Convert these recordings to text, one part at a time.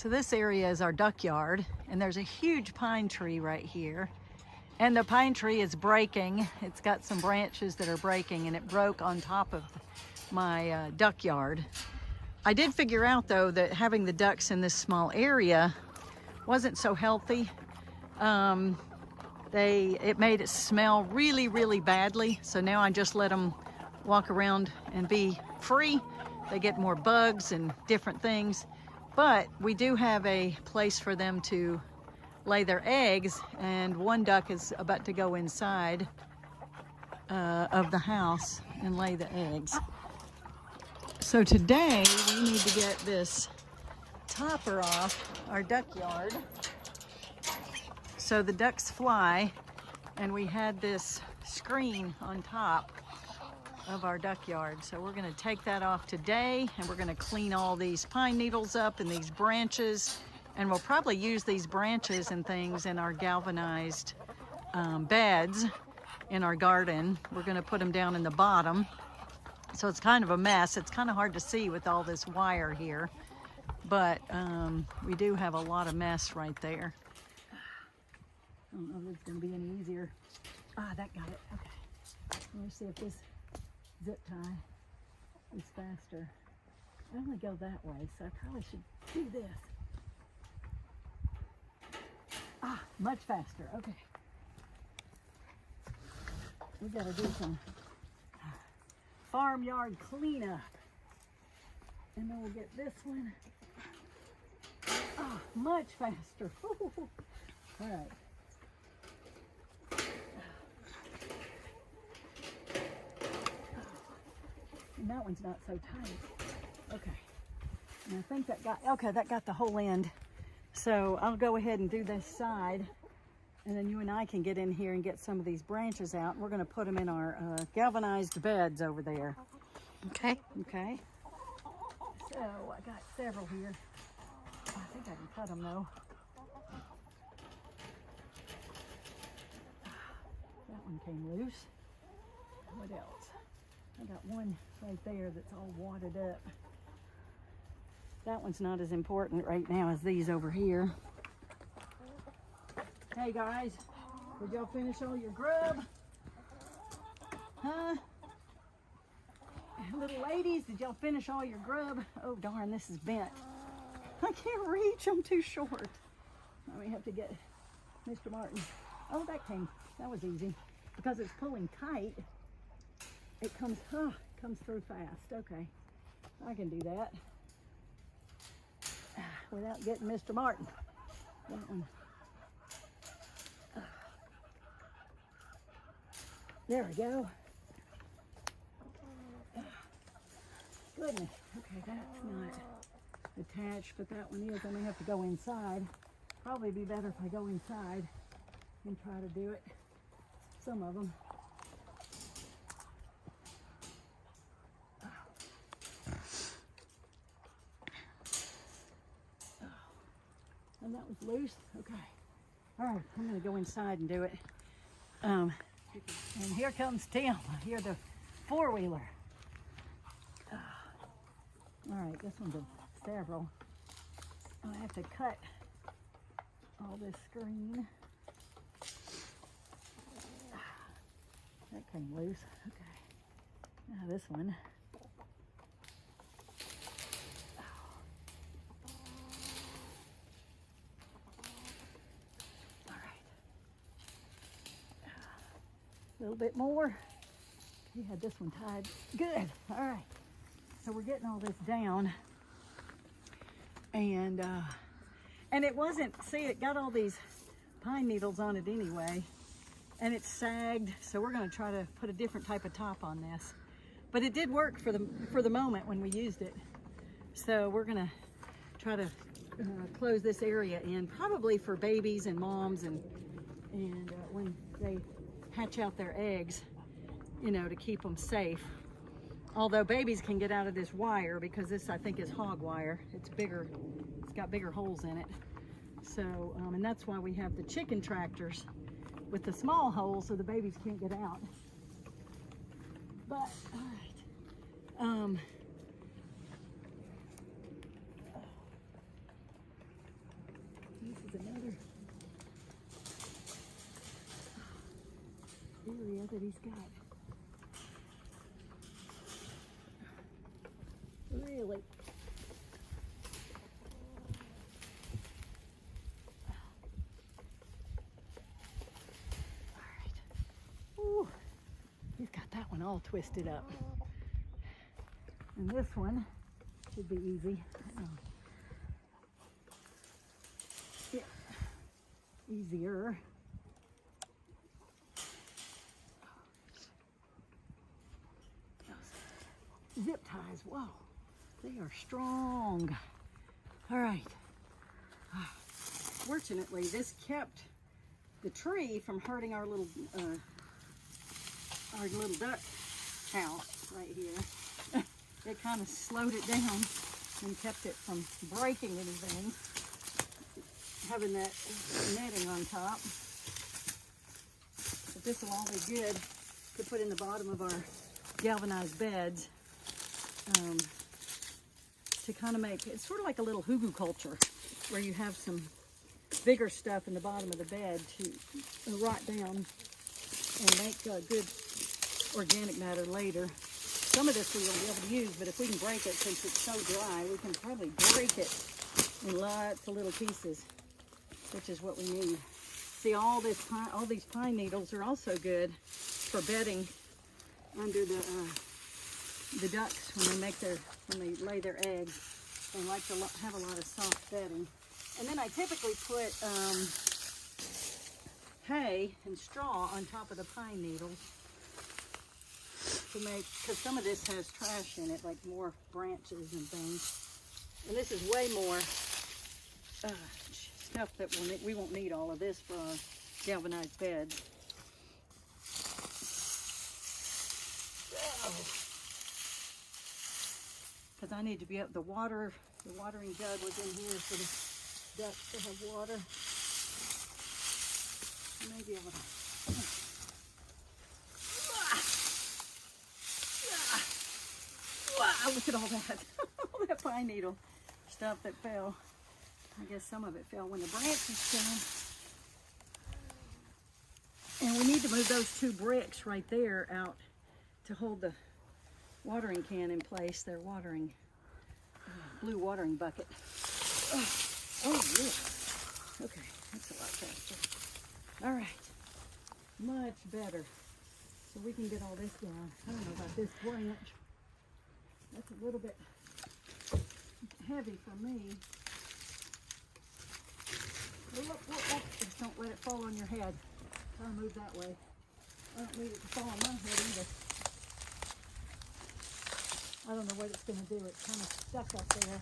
So this area is our duck yard, and there's a huge pine tree right here. And the pine tree is breaking. It's got some branches that are breaking, and it broke on top of my duck yard. I did figure out though that having the ducks in this small area wasn't so healthy. It made it smell really, really badly. So now I just let them walk around and be free. They get more bugs and different things. But we do have a place for them to lay their eggs, and one duck is about to go inside of the house and lay the eggs. So today we need to get this topper off our duck yard so the ducks fly, and we had this screen on top of our duck yard. So we're going to take that off today, and we're going to clean all these pine needles up and these branches, and we'll probably use these branches and things in our galvanized beds in our garden. We're going to put them down in the bottom, so it's kind of a mess. It's kind of hard to see with all this wire here, but we do have a lot of mess right there. I don't know if it's going to be any easier. Ah, that got it. Okay. Let me see if this zip tie is faster. I only go that way, so I probably should do this. Ah, much faster. Okay. We got to do some farmyard cleanup. And then we'll get this one. Ah, much faster. All right. And that one's not so tight. Okay. And I think that got the whole end. So I'll go ahead and do this side, and then you and I can get in here and get some of these branches out. We're going to put them in our galvanized beds over there. Okay. Okay. So I got several here. I think I can cut them though. That one came loose. What else? I got one right there that's all wadded up. That one's not as important right now as these over here. Hey guys, did y'all finish all your grub? Huh? Little ladies, did y'all finish all your grub? Oh darn, this is bent. I can't reach, I'm too short. Now we have to get Mr. Martin. Oh, that was easy. Because it's pulling tight, it comes through fast. Okay, I can do that without getting Mr. Martin. That one. There we go. Goodness. Okay, that's not attached, but that one is. I may have to go inside. Probably be better if I go inside and try to do it. Some of them. And that was loose. Okay. All right, I'm going to go inside and do it. And here comes Tim. Here the four-wheeler. All right, this one's a several. I have to cut all this screen. That came loose. Okay. Now this one. A little bit more. We had this one tied. Good. All right. So we're getting all this down. And it wasn't, see, it got all these pine needles on it anyway. And it sagged. So we're going to try to put a different type of top on this. But it did work for the moment when we used it. So we're going to try to close this area in, probably for babies and moms and when they hatch out their eggs, you know, to keep them safe. Although babies can get out of this wire, because this I think is hog wire. It's bigger, it's got bigger holes in it. So, and that's why we have the chicken tractors with the small holes so the babies can't get out. But, all right. area that he's got. Really. Ooh, he's got that one all twisted up. And this one should be easy. Yeah, easier. Zip ties, whoa, they are strong. All right. Fortunately, this kept the tree from hurting our little duck house right here. It kind of slowed it down and kept it from breaking anything, having that netting on top. But this will all be good to put in the bottom of our galvanized beds to kind of make, it's sort of like a little hugelkultur where you have some bigger stuff in the bottom of the bed to rot down and make good organic matter later. Some of this we won't be able to use, but if we can break it, since it's so dry, we can probably break it in lots of little pieces, which is what we need. See, all these pine needles are also good for bedding under the ducks when they lay their eggs. They like to have a lot of soft bedding. And then I typically put hay and straw on top of the pine needles to make, because some of this has trash in it, like more branches and things. And this is way more stuff that we won't need all of this for our galvanized beds. Because I need to be up, the watering jug was in here for the ducks to have water. Maybe able to. Wow, look at all that. All that pine needle stuff that fell. I guess some of it fell when the branches fell. And we need to move those 2 bricks right there out to hold the watering can in place. Their watering, blue watering bucket. Oh yeah. Okay, that's a lot faster. All right, much better. So we can get all this down. I don't know about this branch. That's a little bit heavy for me. Look, just don't let it fall on your head. Try to move that way. I don't need it to fall on my head either. I don't know what it's going to do. It's kind of stuck up there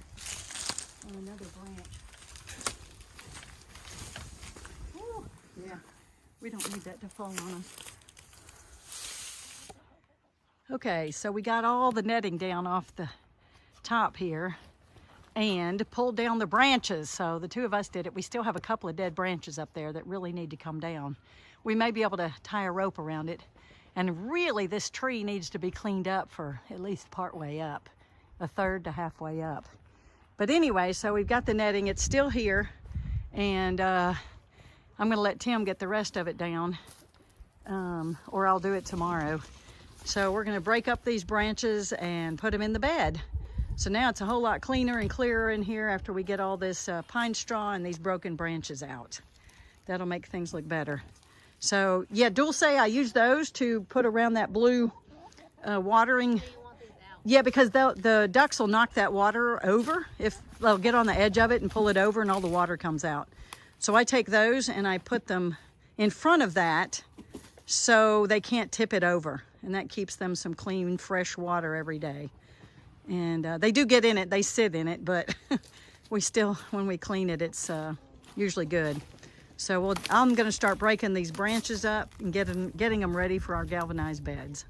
on another branch. Woo. Yeah, we don't need that to fall on us. Okay, so we got all the netting down off the top here and pulled down the branches. So the 2 of us did it. We still have a couple of dead branches up there that really need to come down. We may be able to tie a rope around it. And really, this tree needs to be cleaned up for at least part way up, a third to halfway up. But anyway, so we've got the netting. It's still here. And I'm going to let Tim get the rest of it down, or I'll do it tomorrow. So we're going to break up these branches and put them in the bed. So now it's a whole lot cleaner and clearer in here after we get all this pine straw and these broken branches out. That'll make things look better. So yeah, Dulce, I use those to put around that blue watering. Yeah, because the ducks will knock that water over. If they'll get on the edge of it and pull it over and all the water comes out. So I take those and I put them in front of that so they can't tip it over. And that keeps them some clean, fresh water every day. And they do get in it, they sit in it, but we still, when we clean it, it's usually good. So I'm gonna start breaking these branches up and getting them ready for our galvanized beds.